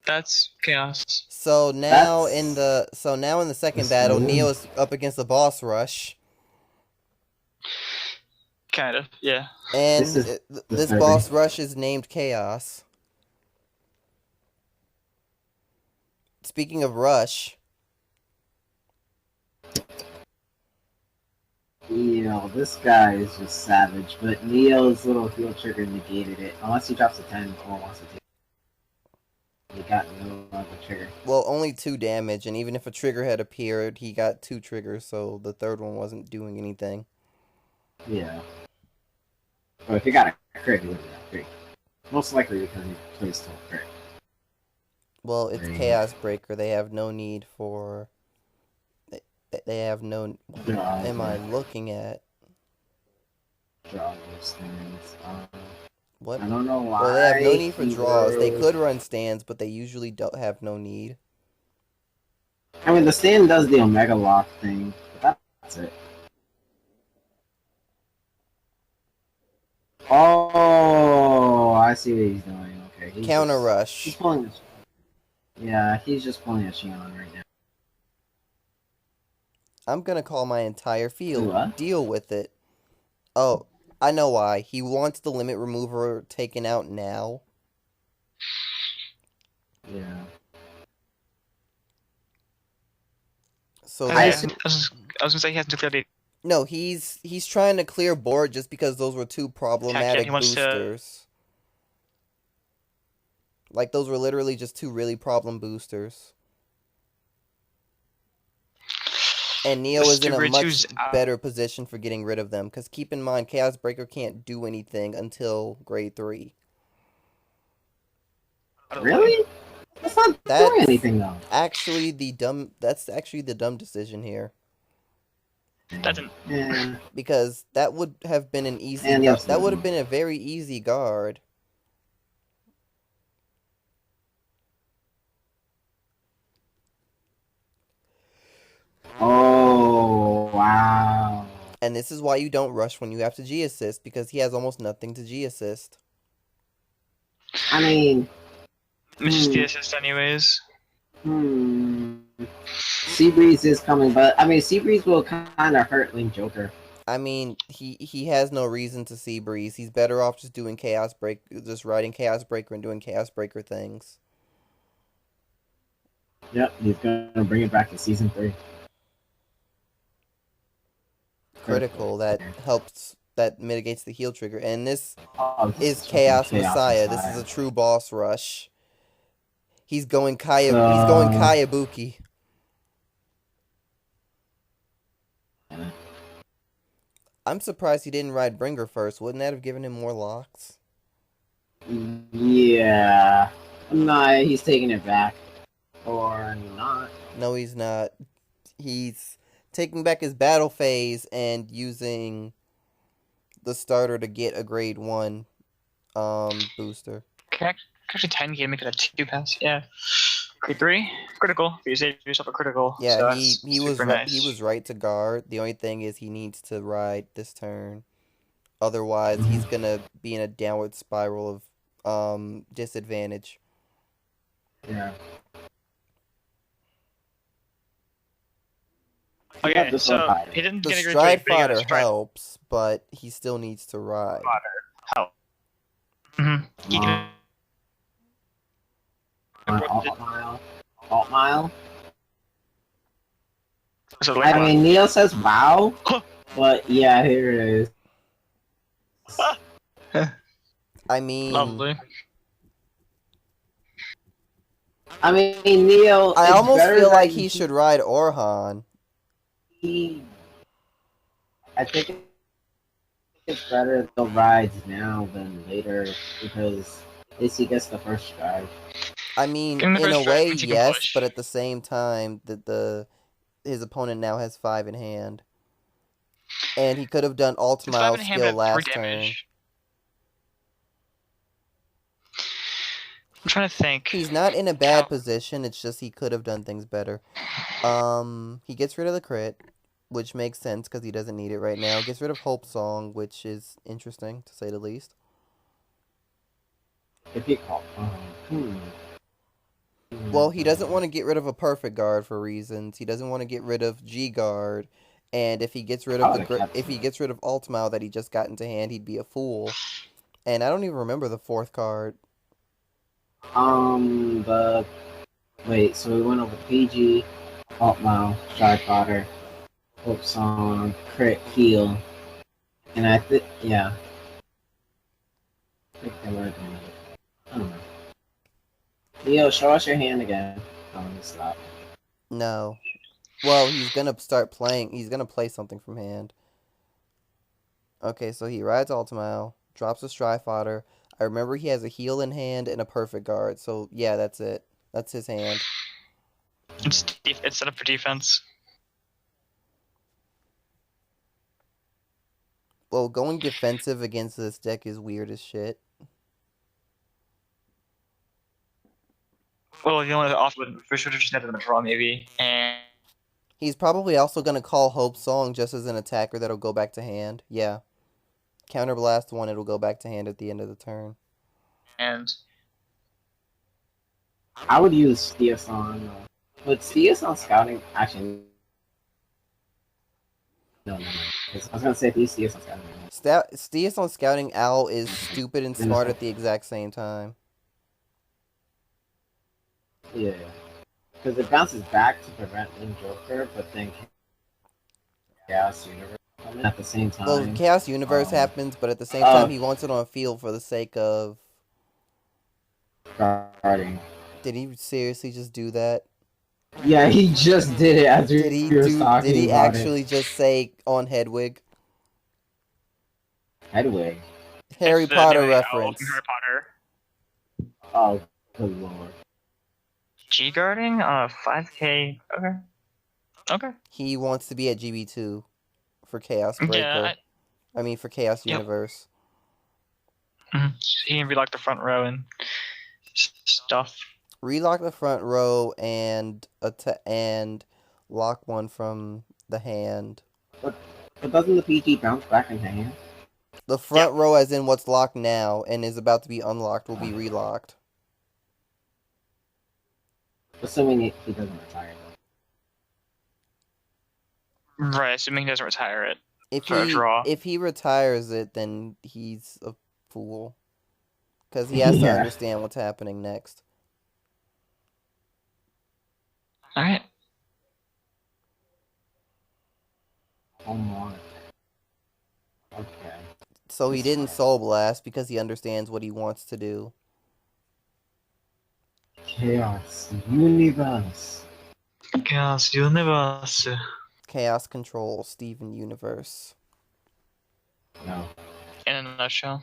That's chaos. So now in That's the second battle, smooth. Neo is up against the boss rush, Kind of, yeah. This and is this disturbing. boss rush is named Chaos. Speaking of rush, This guy is just savage, but Neo's little heal trigger negated it. Unless he drops a 10 or wants to take it. He got no other trigger. well, only 2 damage, and even if a trigger had appeared, he got 2 triggers, so the third one wasn't doing anything. Yeah. But if he got a crit, he would have got 3. Most likely because he plays still crit. Well, it's Range. Chaos Breaker. They have no need for. They have no. What Draws, am I looking at? draw those things. What? I don't know why. Well, they have no need for he draws. They wrote... could run stands, but they usually don't have no need. I mean, the stand does the Omega Lock thing, but that's it. Oh, I see what he's doing. Okay, Counter he's rush. pulling this. Yeah, he's just pulling a Shion right now. I'm gonna call my entire Wait, field. what? Deal with it. Oh, I know why. He wants the limit remover taken out now. Yeah. So I, that I was gonna say he has to clear the no, he's trying to clear board just because those were 2 attack yet. He problematic wants to. boosters. Like those were literally just 2 really problem boosters. And Neo is in a much better position for getting rid of them, because keep in mind, Chaos Breaker can't do anything until grade 3. Really? That's not doing anything though. That's actually the dumb decision here. Doesn't. Yeah. Because that would have been an easy that would have been a very easy guard. Oh, wow. And this is why you don't rush when you have to G-assist, because he has almost nothing to G-assist. I mean... It's just the assist anyways. Seabreeze is coming, but I mean, Seabreeze will kind of hurt Link Joker. I mean, he has no reason to see Breeze. He's better off just doing just riding Chaos Breaker and doing Chaos Breaker things. Yep, he's gonna bring it back to season 3. Critical that mitigates the heal trigger, and this is Chaos Messiah. This is a true boss rush. He's going Kayabuki. I'm surprised he didn't ride Bringer first. Wouldn't that have given him more locks? Yeah. Nah, he's taking it back. Or not. No, he's not. He's taking back his battle phase and using the starter to get a grade 1 booster. Actually 10 can make it a 2 pass, yeah. Grade 3? Critical. You save yourself a critical. Yeah, so he was nice. He was right to guard. The only thing is he needs to ride this turn. Otherwise, he's gonna be in a downward spiral of disadvantage. Yeah. Okay, so he didn't get a grade 3. Stride fodder helps, but he still needs to ride. Help. Alt mile. So I mean, Neo says wow, but yeah, here it is. I mean, lovely. I mean, Neo. I almost feel like he should ride Orhan. I think it's better if he rides now than later, because at least he gets the first stride. I mean, in a way, yes, but at the same time, his opponent now has 5 in hand, and he could have done Ultimile skill last turn. I'm trying to think. He's not in a bad position. It's just he could have done things better. He gets rid of the crit, which makes sense because he doesn't need it right now. Gets rid of Hope Song, which is interesting to say the least. If he called, Well, he doesn't want to get rid of a perfect guard for reasons. He doesn't want to get rid of G guard, and if he gets rid of if he gets rid of Ultimo that he just got into hand, he'd be a fool. And I don't even remember the fourth card. Wait, so we went over PG, Ultimo, Shy Potter, Hope Song, Crit Heal, and I think I think they were doing it. I don't know. Neo, show us your hand again. I'm gonna stop. No. Well, he's gonna start playing. He's gonna play something from hand. Okay, so he rides Ultimo, drops a Stride Fodder. I remember he has a heal in hand and a perfect guard. So yeah, that's it. That's his hand. It's set up for defense. Well, going defensive against this deck is weird as shit. Well, the only off would for sure just never gonna draw maybe, and He's probably also gonna call Hope Song just as an attacker that'll go back to hand. Yeah. Counterblast one, it'll go back to hand at the end of the turn. I would use Stias on. But Stias on scouting actually. No. I was gonna say if he's Stias on scouting. Stias on Scouting Owl is stupid and smart at the exact same time. Yeah. Because it bounces back to prevent Link Joker, but then Chaos Universe coming at the same time. Well, Chaos Universe happens, but at the same time, he wants it on field for the sake of guarding. Did he seriously just do that? Yeah, he just did it after Did he actually just say on Hedwig? Hedwig. Harry Potter reference. Harry Potter. Oh, good lord. G guarding? 5k. Okay. He wants to be at GB2 for Chaos Breaker. Yeah, I mean, for Chaos Universe. Mm-hmm. He can relock the front row and stuff. Relock the front row and lock one from the hand. But doesn't the PG bounce back in hand? The front row, as in what's locked now and is about to be unlocked, will be relocked. Assuming he doesn't retire, though. Right, assuming he doesn't retire it. If he retires it, then he's a fool. Because he has to understand what's happening next. Alright. Oh my. Okay. So he didn't Soul Blast because he understands what he wants to do. Chaos Universe. Chaos Universe. Chaos Control, Steven Universe. No. In a nutshell.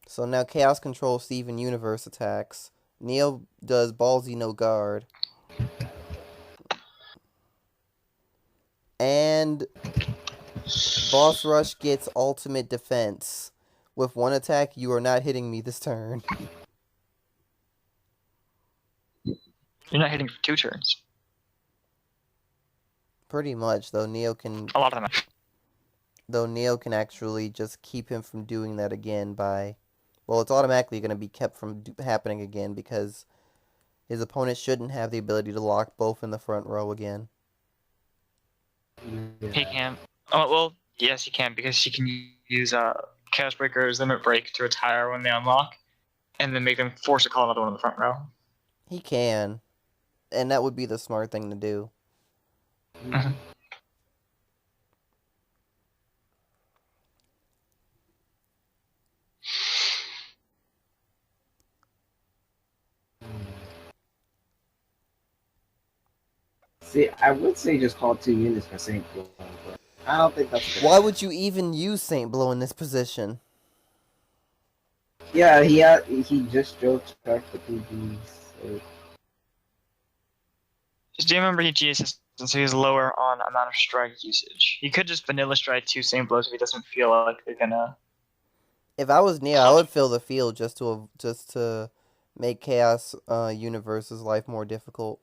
So now Chaos Control, Steven Universe attacks. Neo does Ballsy no guard. And Boss Rush gets ultimate defense. With one attack, you are not hitting me this turn. You're not hitting for 2 turns. Pretty much, though Neo can... A lot of them. Though Neo can actually just keep him from doing that again by... Well, it's automatically going to be kept from happening again because his opponent shouldn't have the ability to lock both in the front row again. Yeah. He can. Oh, well, yes, he can because he can use Chaos Breaker's Limit Break to retire when they unlock and then make them force to call another one in the front row. He can. And that would be the smart thing to do. Mm-hmm. See, I would say just call 2 units for St. Blow, but I don't think that's good. Why would you even use Saint Blow in this position? Yeah, he just drove back the PGs. So. Just do remember he G assistance, so he's lower on amount of strike usage. He could just vanilla strike 2 same blows if he doesn't feel like they're gonna. If I was Neo, I would fill the field just to make Chaos Universe's life more difficult.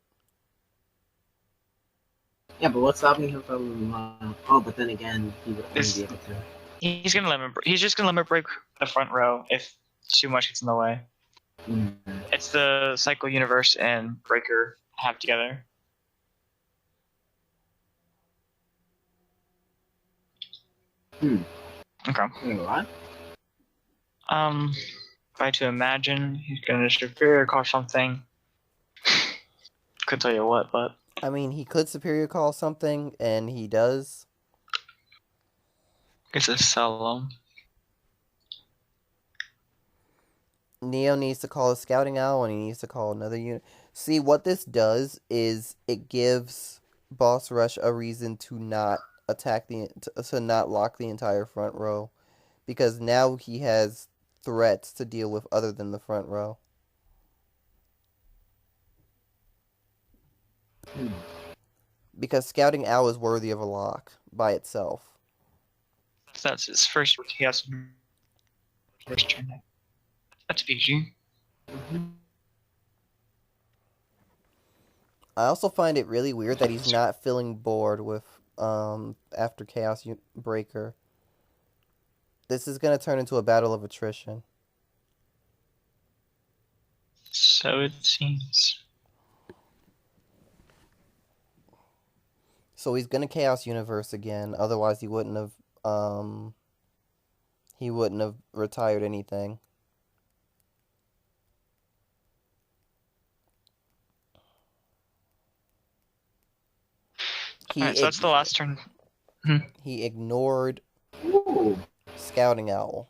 Yeah, but what's stopping him from? But then again, he would only be able to. He's just gonna limit break the front row if too much gets in the way. It's the Cycle Universe and Breaker have together. Okay. Wait, what? Try to imagine he's gonna superior call something. Couldn't tell you what, but I mean, he could superior call something, and he does. it's a sell him. Neo needs to call a scouting owl, and he needs to call another unit. See, what this does is it gives Boss Rush a reason to not attack to not lock the entire front row, because now he has threats to deal with other than the front row. Because Scouting Owl is worthy of a lock by itself. That's his first. He has first turn. That's PG. I also find it really weird that he's not filling board with after Chaos Breaker. This is gonna turn into a battle of attrition. So it seems. So he's gonna Chaos Universe again. Otherwise, he wouldn't have retired anything. Alright, so that's the last turn. He ignored Ooh. Scouting Owl.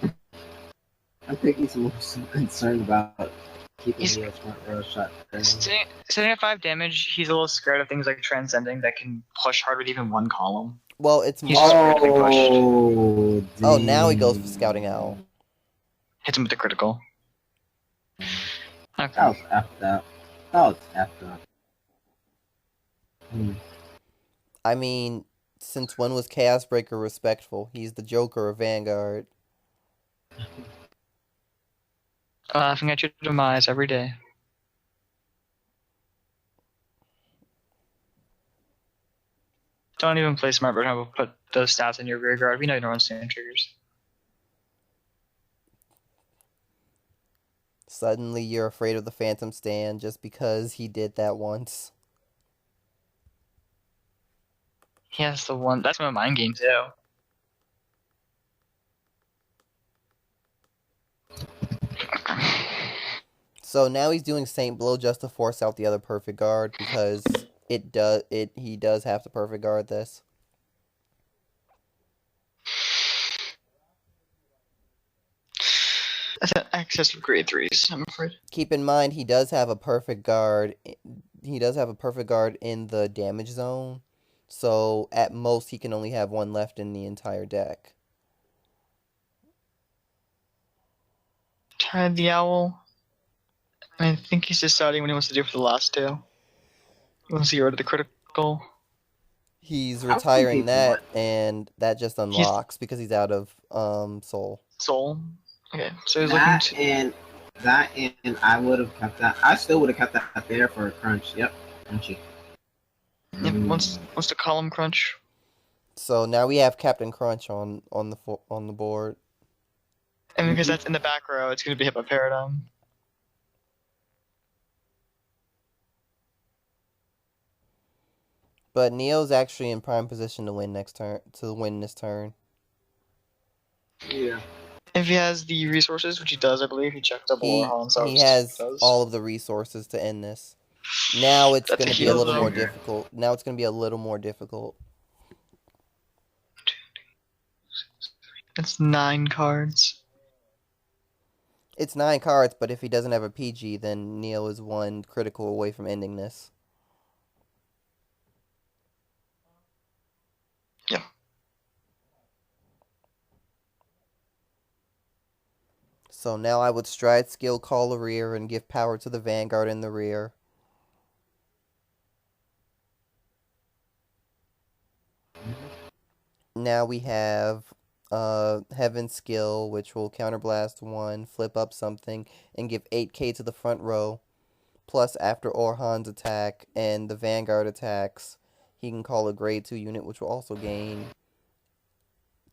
I think he's more concerned about keeping the front row shut. Sitting at 5 damage, he's a little scared of things like Transcending that can push hard with even one column. Well, it's He's more. scared to be pushed. Oh, now he goes for Scouting Owl. Hits him with the critical. Okay. That was effed up. That was effed up. I mean, since when was Chaos Breaker respectful? He's the Joker of Vanguard. Laughing at your demise every day. Don't even play smart, but we'll put those stats in your rear guard. We know you don't want stand triggers. Suddenly you're afraid of the Phantom Stand just because he did that once. Yeah, that's the one. That's my mind game too. So now he's doing Saint Blow just to force out the other perfect guard because he does have to perfect guard this. That's an excess of grade 3s, I'm afraid. Keep in mind he does have a perfect guard. He does have a perfect guard in the damage zone. So at most he can only have one left in the entire deck. Tied the owl. I think he's deciding what he wants to do for the last two. He wants to get rid of the critical. He's retiring that, and that just unlocks because he's out of soul. Soul. Okay, so he's that looking to. And I would have kept that. I still would have kept that there for a crunch. Yep, crunchy. Yep, wants to column crunch. So now we have Captain Crunch on the board. And because that's in the back row, it's going to be hit by Paradigm. But Neo's actually in prime position to win this turn. Yeah. If he has the resources, which he does, I believe, he checked up all He has all of the resources to end this. Now it's going to be a little more difficult. Now it's going to be a little more difficult. It's 9 cards. It's 9 cards, but if he doesn't have a PG, then Neo is 1 critical away from ending this. Yeah. So now I would stride skill, call a rear, and give power to the Vanguard in the rear. Now we have Heaven skill, which will counterblast 1, flip up something, and give 8k to the front row. Plus, after Orhan's attack and the Vanguard attacks, he can call a grade 2 unit, which will also gain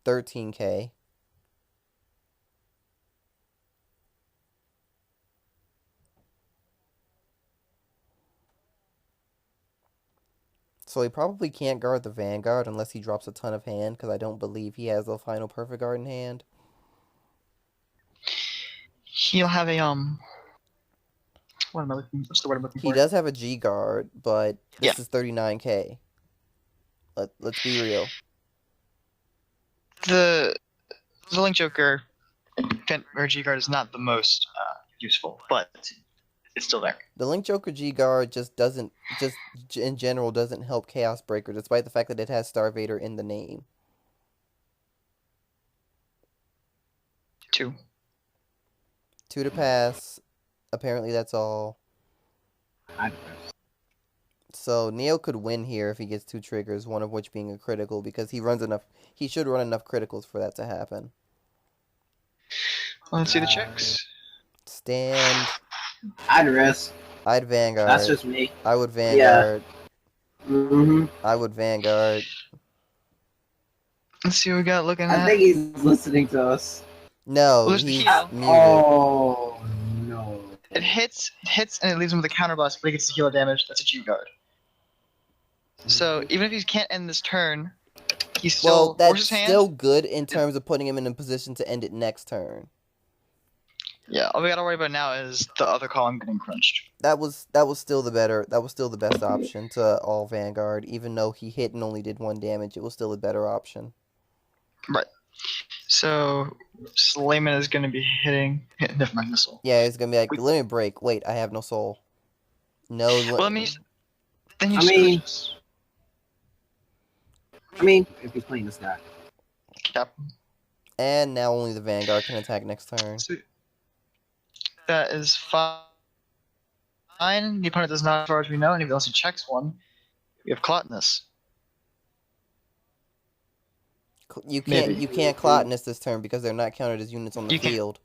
13k. So he probably can't guard the Vanguard unless he drops a ton of hand, because I don't believe he has the final perfect guard in hand. He'll have a what's the word I'm looking He for? does have a G guard, but this Yeah. is 39k. Let's be real. The Link Joker or G guard is not the most useful, but it's still there. The Link Joker G guard just in general doesn't help Chaos Breaker, despite the fact that it has Star Vader in the name. 2. 2 to pass. Apparently that's all. So Neo could win here if he gets 2 triggers, one of which being a critical, because he should run enough criticals for that to happen. Let's see the checks. Stand. I'd risk. I'd Vanguard. That's just me. I would Vanguard. Mm-hmm. I would Vanguard. Let's see what we got looking at. I think he's listening to us. No, Well, there's the he's heal. muted. Oh no. It hits, and it leaves him with a counterblast, but he gets the healer damage. That's a G guard. So even if he can't end this turn, he still that's forces hand. still good in terms of putting him in a position to end it next turn. Yeah, all we gotta worry about now is the other column getting crunched. That was still the best option to all Vanguard, even though he hit and only did 1 damage. It was still a better option. Right. So Slayman is gonna be hitting. Never mind, missile. Yeah, it's gonna be like limit break. Wait, I have no soul. No. Well, then you. I mean, if he's playing this guy. Cap. And now only the Vanguard can attack next turn. So that is fine. The opponent does not, as far as we know, and if he also checks one, we have Clotinus. You can't Maybe. you can't Clotinus this turn because they're not counted as units on the You can't. field.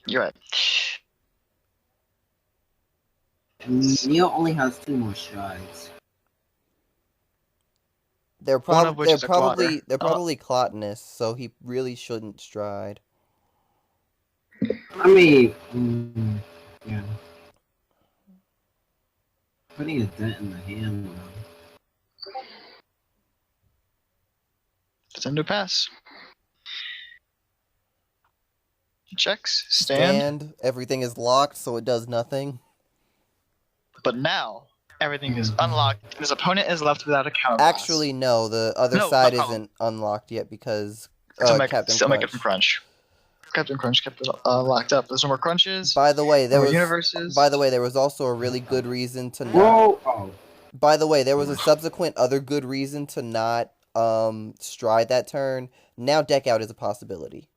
You're right. Neo only has 2 more strides. They're One of which they're is a Clotter. probably Clotinus, so he really shouldn't stride. I mean, yeah. Putting a dent in the hand, though. It's a new pass. Checks. Stand. Everything is locked, so it does nothing. But now everything is unlocked, and his opponent is left without a counter. Actually, no. The other side isn't unlocked yet because Captain Crunch. Captain Crunch kept it locked up. There's no more crunches. By the way, there was also a really good reason to not. Whoa! Oh. By the way, there was a subsequent other good reason to not stride that turn. Now deck out is a possibility.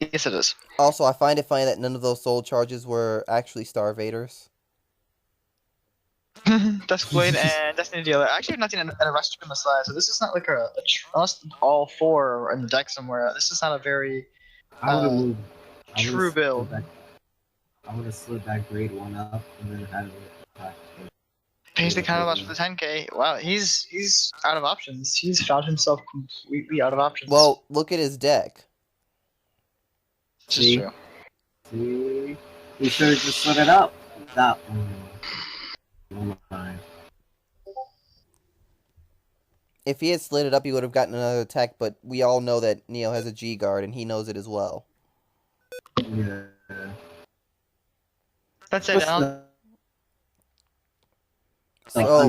Yes, it is. Also, I find it funny that none of those soul charges were actually Star Vaders. Duskblade and Destiny Dealer. Actually, I've not seen an arrest on the side, so this is not like unless all 4 are in the deck somewhere. This is not a very true build. I would have slid that grade 1 up and then had it attack. Pays the counterblast for the 10k. Wow, he's out of options. He's found himself completely out of options. Well, look at his deck. This is true. See? He should have just slid it up. That one. If he had slid it up, he would have gotten another attack, but we all know that Neo has a G guard, and he knows it as well. Yeah. That's it. So,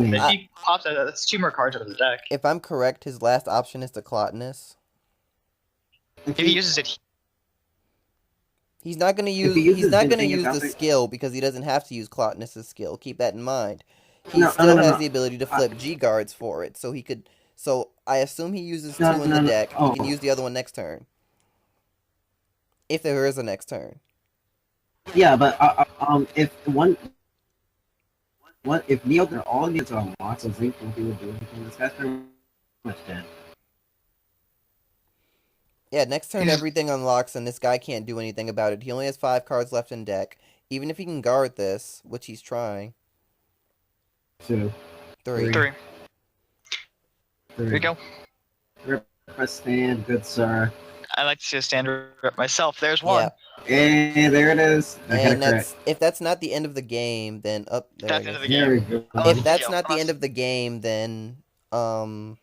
if he pops out, that's 2 more cards out of the deck. If I'm correct, his last option is to Clotinus. If he uses it, he's not going to use. He's not going to use the skill because he doesn't have to use Clotinus' skill. Keep that in mind. He still has the ability to flip G guards for it, so he could. So I assume he uses 2 in the deck. He can use the other one next turn, if there is a next turn. Yeah, but if if Neo did all needs are unlocked, so Zink won't be able to do anything. This guy's pretty much dead. Yeah, next turn everything unlocks and this guy can't do anything about it. He only has 5 cards left in deck. Even if he can guard this, which he's trying. 2. 3. Here we go. Rip a stand, good sir. I like to see a stand rip myself. There's one. Yeah. Hey, there it is. I got a And crit. if that's not the end of the game, then there That's it the end of is. the There we game. go. If that's not the end of the game, then wow.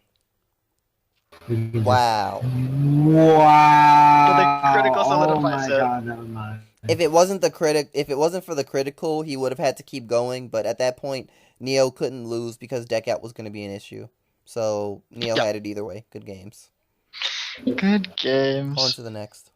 Wow. The critical Oh solidifies my it. god, never mind. If it wasn't for the critical, he would have had to keep going. But at that point, Neo couldn't lose because deck out was going to be an issue. So Neo had it either way. Good games. Good games. On to the next.